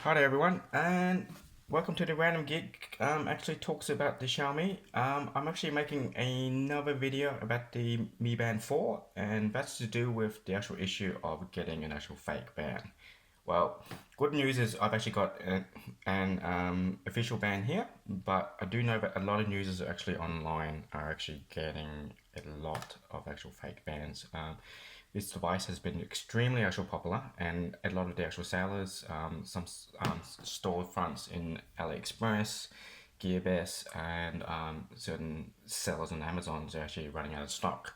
Hi there everyone, and welcome to the Random Geek. Actually talks about the Xiaomi. I'm actually making another video about the Mi Band 4, and that's to do with the actual issue of getting an actual fake band. Well, good news is I've actually got an official band here, but I do know that a lot of users are actually online are actually getting a lot of actual fake bands. This device has been extremely actual popular, and a lot of the actual sellers, some storefronts in AliExpress, Gearbest, and certain sellers on Amazon are actually running out of stock.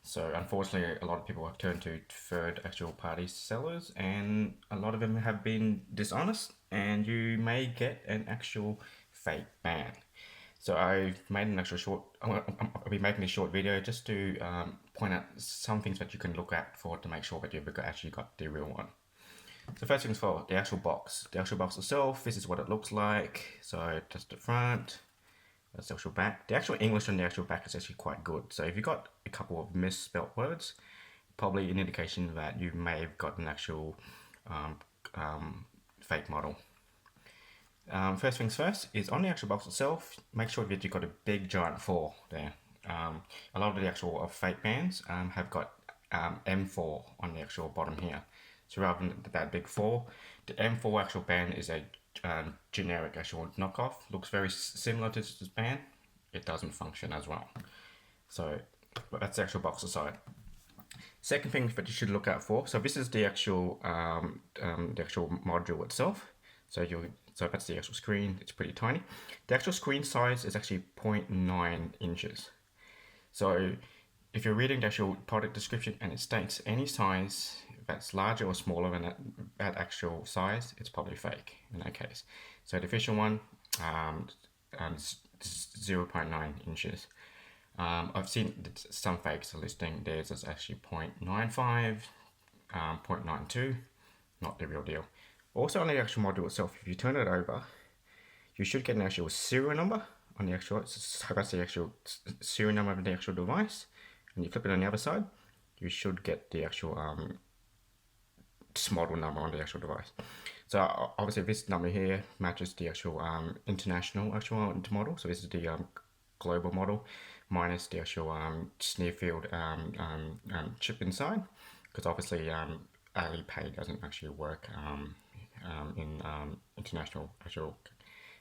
So unfortunately, a lot of people have turned to third actual party sellers, and a lot of them have been dishonest, and you may get an actual fake ban. So I've made an actual short. I'll be making a short video just to point out some things that you can look at for to make sure that you've actually got the real one. So first things for the actual box. The actual box itself. This is what it looks like. So just the front. That's the actual back. The actual English on the actual back is actually quite good. So if you've got a couple of misspelt words, probably an indication that you may have got an actual fake model. First things first is on the actual box itself, make sure that you've got a big giant 4 there. A lot of the actual fake bands have got M4 on the actual bottom here. So rather than that big 4, the M4 actual band is a generic actual knockoff. Looks very similar to this band. It doesn't function as well. So that's the actual box aside. Second thing that you should look out for. So this is the actual module itself. So that's the actual screen. It's pretty tiny. The actual screen size is actually 0.9 inches. So if you're reading the actual product description and it states any size that's larger or smaller than that actual size, it's probably fake in that case. So the official one, 0.9 inches. I've seen some fakes are listing theirs as actually 0.95, 0.92, not the real deal. Also on the actual module itself, if you turn it over, you should get an actual serial number on the actual, so that's the actual serial number of the actual device. And you flip it on the other side, you should get the actual model number on the actual device. So obviously this number here matches the actual international actual model. So this is the global model minus the actual near field chip inside, because obviously Alipay doesn't actually work in international actual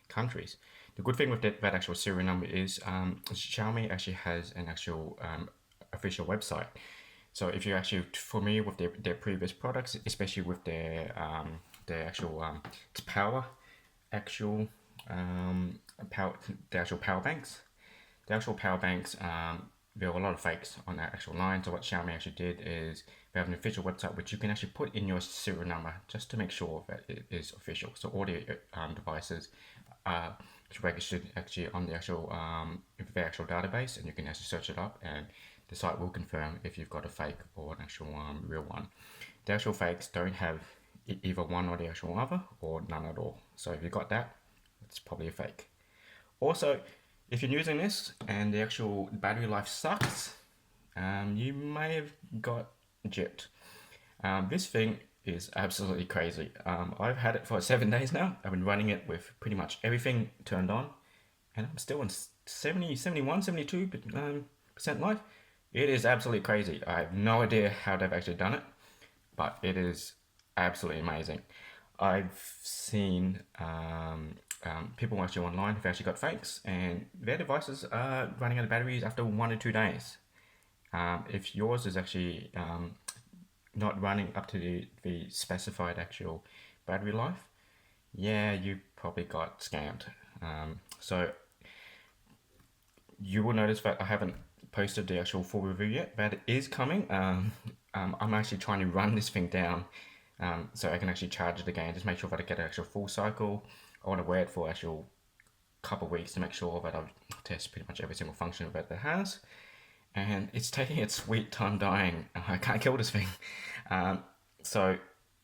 countries. The good thing with that actual serial number is Xiaomi actually has an actual official website. So if you're actually familiar with their previous products, especially with their actual power actual the actual power banks. The actual power banks, there are a lot of fakes on that actual line. So what Xiaomi actually did is they have an official website which you can actually put in your serial number just to make sure that it is official. So all the devices are registered actually on the actual their actual database, and you can actually search it up, and the site will confirm if you've got a fake or an actual real one. The actual fakes don't have either one or the actual other, or none at all. So if you got that, it's probably a fake. Also, if you're using this and the actual battery life sucks, you may have got gypped. This thing is absolutely crazy. I've had it for 7 days now. I've been running it with pretty much everything turned on, and I'm still on 70, 71, 72% life. It is absolutely crazy. I have no idea how they've actually done it, but it is absolutely amazing. I've seen people actually online who've actually got fakes, and their devices are running out of batteries after 1 or 2 days. If yours is actually not running up to the specified actual battery life, yeah, you probably got scammed. So you will notice that I haven't posted the actual full review yet, but it is coming. I'm actually trying to run this thing down so I can actually charge it again, just make sure that I get an actual full cycle. I want to wear it for actual couple of weeks to make sure that I've tested pretty much every single function that it has. And it's taking its sweet time dying. I can't kill this thing. So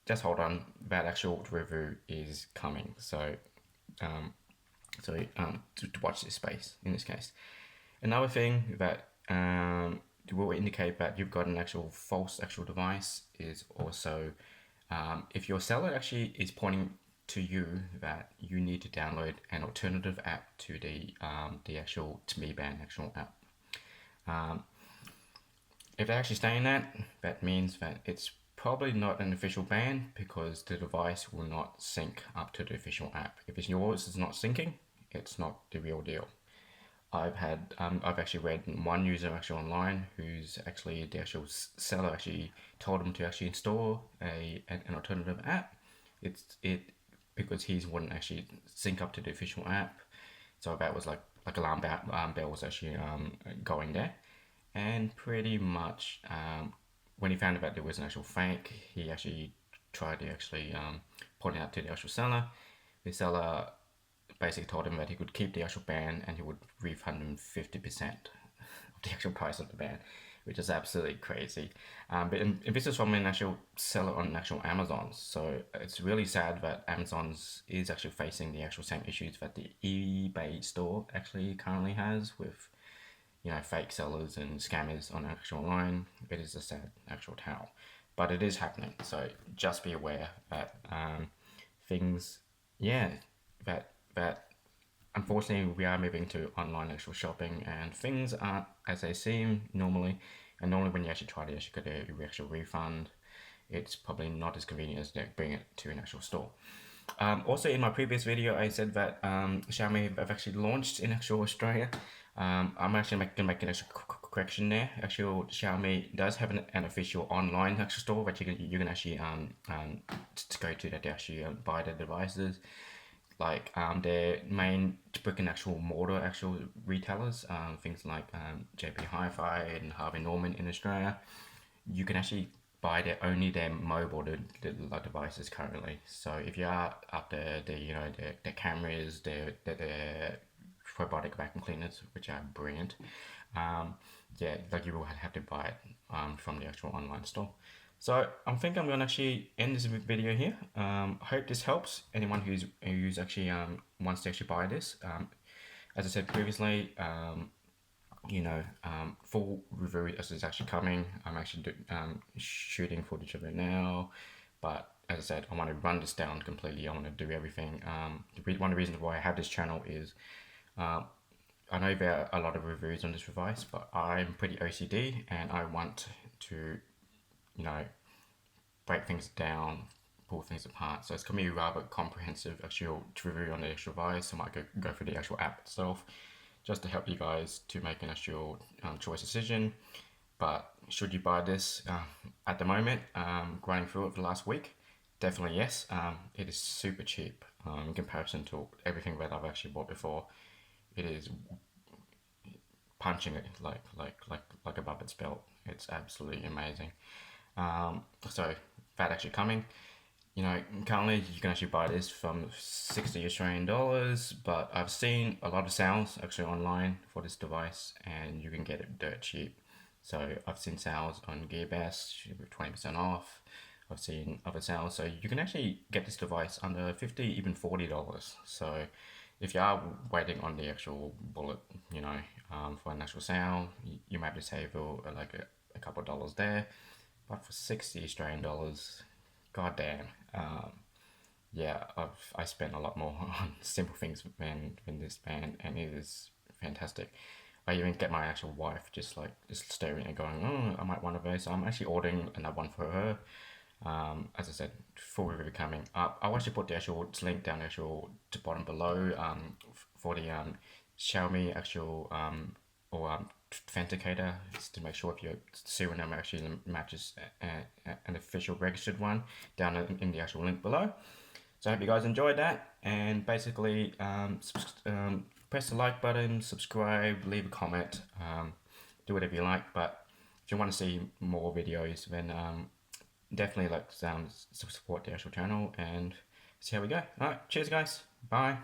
just hold on, that actual review is coming. So to watch this space in this case. Another thing that will indicate that you've got an actual false actual device is also if your seller actually is pointing to you that you need to download an alternative app to the actual to me ban actual app. If they're actually saying that, that means that it's probably not an official ban because the device will not sync up to the official app. If it's yours is not syncing, it's not the real deal. I've actually read one user actually online who's actually the actual seller actually told him to actually install an alternative app. It because he wouldn't actually sync up to the official app, so that was like alarm bell was actually going there, and pretty much when he found out that there was an actual fake, he actually tried to actually point it out to the actual seller. The seller basically told him that he could keep the actual ban and he would refund him 50% of the actual price of the ban, which is absolutely crazy. But this is from an actual seller on actual Amazon, so it's really sad that Amazon's is actually facing the actual same issues that the eBay store actually currently has with fake sellers and scammers on actual online. It is a sad actual tale, but it is happening. So just be aware that things, yeah, that unfortunately we are moving to online actual shopping and things aren't as they seem normally. And normally when you actually try to actually get a actual refund, it's probably not as convenient as bring it to an actual store. Also, in my previous video, I said that Xiaomi have actually launched in actual Australia. I'm actually going to make an actual correction there. Actually, Xiaomi does have an official online actual store that you can actually to go to that actually buy the devices. Like their main brick and actual mortar actual retailers, things like JP Hi-Fi and Harvey Norman in Australia, you can actually buy their mobile devices currently. So if you are after the cameras, the robotic vacuum cleaners, which are brilliant, yeah, like you will have to buy it from the actual online store. So I think I'm gonna actually end this video here. I hope this helps anyone who's actually wants to actually buy this. As I said previously, full review is actually coming. I'm actually shooting footage of it now, but as I said, I want to run this down completely. I want to do everything. One of the reasons why I have this channel is I know there are a lot of reviews on this device, but I'm pretty OCD and I want to, break things down, pull things apart. So it's going to be rather comprehensive actual review on the actual device. I might go through the actual app itself, just to help you guys to make an actual choice decision. But should you buy this at the moment, running through it for the last week? Definitely yes. It is super cheap in comparison to everything that I've actually bought before. It is punching it like above its belt. It's absolutely amazing. So that actually coming. Currently you can actually buy this from 60 Australian dollars, but I've seen a lot of sales actually online for this device and you can get it dirt cheap. So I've seen sales on Gearbest with 20% off. I've seen other sales, so you can actually get this device under 50, even $40. So if you are waiting on the actual bullet, for an actual sale, you might be to save like a couple of dollars there. But for 60 Australian dollars, goddamn, yeah, I spent a lot more on simple things than this band, and it is fantastic. I even get my actual wife just staring and going, oh, I might want those. So I'm actually ordering another one for her. As I said, full review coming up. I'll actually put the actual link down to bottom below for the Xiaomi actual authenticator, just to make sure if your serial number actually matches an official registered one down in the actual link below. So I hope you guys enjoyed that, and basically press the like button, subscribe, leave a comment, do whatever you like. But if you want to see more videos, then definitely support the actual channel and see how we go. Alright, cheers guys, bye.